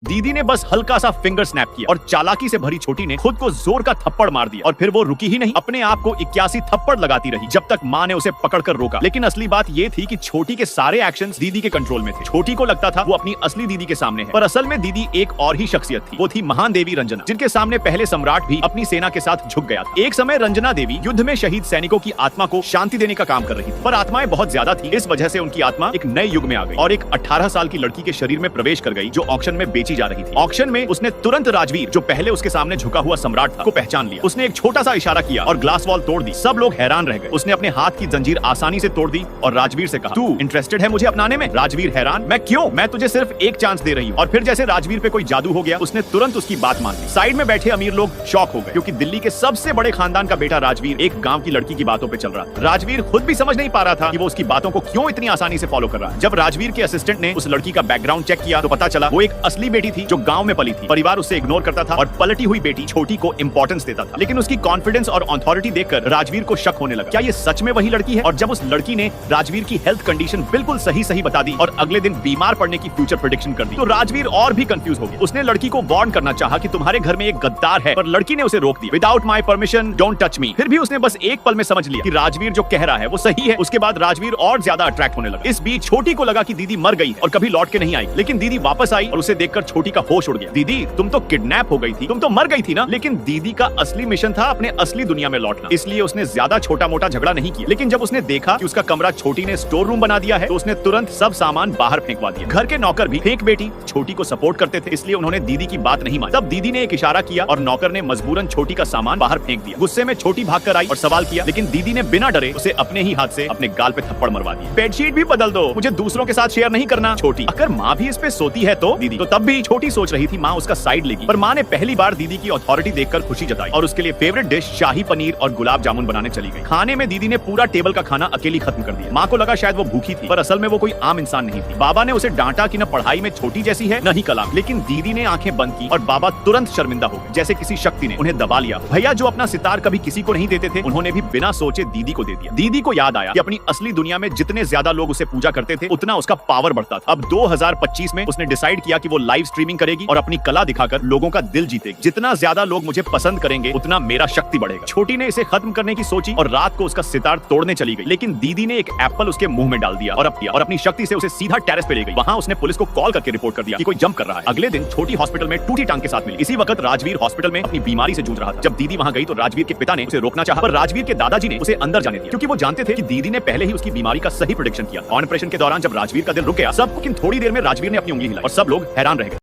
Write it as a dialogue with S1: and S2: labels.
S1: दीदी ने बस हल्का सा फिंगर स्नैप किया और चालाकी से भरी छोटी ने खुद को जोर का थप्पड़ मार दिया और फिर वो रुकी ही नहीं, अपने आप को 81 थप्पड़ लगाती रही जब तक माँ ने उसे पकड़कर रोका। लेकिन असली बात ये थी कि छोटी के सारे एक्शंस दीदी के कंट्रोल में थे। छोटी को लगता था वो अपनी असली दीदी के सामने है, पर असल में दीदी एक और ही शख्सियत थी। वो थी महान देवी रंजना, जिनके सामने पहले सम्राट भी अपनी सेना के साथ झुक गया था। एक समय रंजना देवी युद्ध में शहीद सैनिकों की आत्मा को शांति देने का काम कर रही थी, पर आत्माएं बहुत ज्यादा थी। इस वजह से उनकी आत्मा एक नए युग में आ गई और एक 18 साल की लड़की के शरीर में प्रवेश कर गई, जो ऑक्शन में बेची जा रही थी। ऑक्शन में उसने तुरंत राजवीर, जो पहले उसके सामने झुका हुआ सम्राट था, को पहचान लिया। उसने एक छोटा सा इशारा किया और ग्लास वॉल तोड़ दी। सब लोग हैरान रह गए। उसने अपने हाथ की जंजीर आसानी से तोड़ दी और राजवीर से कहा, तू इंटरेस्टेड है मुझे अपनाने में? राजवीर हैरान, मैं क्यों? मैं तुझे सिर्फ एक चांस दे रही हूँ। और फिर जैसे राजवीर पे कोई जादू हो गया, उसने तुरंत उसकी बात मान ली। साइड में बैठे अमीर लोग शॉक हो गए, क्योंकि दिल्ली के सबसे बड़े खानदान का बेटा राजवीर एक गांव की लड़की की बातों पे चल रहा था। राजवीर खुद भी समझ नहीं पा रहा था कि वो उसकी बातों को क्यों इतनी आसानी से फॉलो कर रहा है। जब राजवीर के असिस्टेंट ने उस लड़की का बैकग्राउंड चेक किया तो पता चला वो एक असली बेटी थी, जो गांव में पली थी। परिवार उसे इग्नोर करता था और पलटी हुई बेटी छोटी को इंपॉर्टेंस देता था। लेकिन उसकी कॉन्फिडेंस और अथॉरिटी देखकर राजवीर को शक होने लगा, क्या ये सच में वही लड़की है? और जब उस लड़की ने राजवीर की हेल्थ कंडीशन बिल्कुल सही बता दी और अगले दिन बीमार पड़ने की फ्यूचर प्रेडिक्शन कर दी, तो राजवीर और भी कंफ्यूज हो गया। उसने लड़की को वार्न करना चाहा कि तुम्हारे घर में एक गद्दार है, पर लड़की ने उसे रोक दिया। Without my permission don't touch me. फिर भी उसने बस एक पल में समझ लिया कि राजवीर जो कह रहा है वो सही है। उसके बाद राजवीर और ज्यादा अट्रैक्ट होने लगा। इस बीच छोटी को लगा कि दीदी मर गई है और कभी लौट के नहीं आई, लेकिन दीदी वापस आई और उसे देखकर छोटी का होश उड़ गया। दीदी, तुम तो किडनैप हो गई थी, तुम तो मर गई थी ना? लेकिन दीदी का असली मिशन था अपने असली दुनिया में लौटना, इसलिए उसने ज्यादा छोटा मोटा झगड़ा नहीं किया। लेकिन जब उसने देखा कि उसका कमरा छोटी ने स्टोर रूम बना दिया है, तो उसने तुरंत सब सामान बाहर फेंकवा दिया। घर के नौकर भी फेंक बेटी छोटी को सपोर्ट करते थे, इसलिए उन्होंने दीदी की बात नहीं मानी। तब दीदी ने एक इशारा किया और नौकर ने मजबूरन छोटी का सामान बाहर फेंक दिया। गुस्से में छोटी भागकर आई और सवाल किया, लेकिन दीदी ने बिना डरे उसे अपने ही हाथ से अपने गाल पे थप्पड़ मरवा दिया। बेडशीट भी बदल दो, मुझे दूसरों के साथ शेयर नहीं करना। छोटी, अगर माँ भी इस पे सोती है तो दीदी। तो तब भी छोटी सोच रही थी माँ उसका साइड लेगी, पर माँ ने पहली बार दीदी की अथॉरिटी देखकर खुशी जताई और उसके लिए फेवरेट डिश शाही पनीर और गुलाब जामुन बनाने चली गई। खाने में दीदी ने पूरा टेबल का खाना अकेली खत्म कर दिया। माँ को लगा शायद वो भूखी थी, पर असल में वो कोई आम इंसान नहीं थी। बाबा ने उसे डांटा कि न पढ़ाई में छोटी जैसी है न ही कलाम, लेकिन दीदी ने आंखें बंद की और बाबा तुरंत शर्मिंदा हो गए, जैसे किसी शक्ति ने उन्हें दबा लिया। भैया जो अपना सितार कभी किसी को नहीं देते थे, उन्होंने भी बिना सोचे दीदी को दे दिया। दीदी को याद आया कि अपनी असली दुनिया में जितने ज्यादा लोग उसे पूजा करते थे, उतना उसका पावर बढ़ता था। अब 2025 में उसने डिसाइड किया कि वो लाइव स्ट्रीमिंग करेगी और अपनी कला दिखाकर लोगों का दिल जीतेगी। जितना ज्यादा लोग मुझे पसंद करेंगे, उतना मेरा शक्ति बढ़ेगा। छोटी ने इसे खत्म करने की सोची और रात को उसका सितार तोड़ने चली गई, लेकिन दीदी ने एक एप्पल उसके मुंह में डाल दिया और अपनी शक्ति से उसे सीधा टेरेस पे ले गई। वहां उसने पुलिस को कॉल करके रिपोर्ट कर दिया कि कोई जंप कर रहा है। अगले दिन छोटी हॉस्पिटल में टूटी टांग के साथ मिली। इसी वक्त राजवीर हॉस्पिटल में अपनी बीमारी से जूझ रहा था। जब दीदी वहां गई तो राजवीर के पिता ने उसे रोकना चाहा, पर राजवीर के दादाजी ने उसे अंदर जाने दिया, क्योंकि वो जानते थे कि दीदी ने पहले ही उसकी बीमारी का सही प्रेडिक्शन किया। ऑपरेशन के दौरान जब राजवीर का दिल रुक गया, सब, लेकिन थोड़ी देर में राजवीर ने अपनी उंगली हिलाई और सब लोग हैरान रह गए।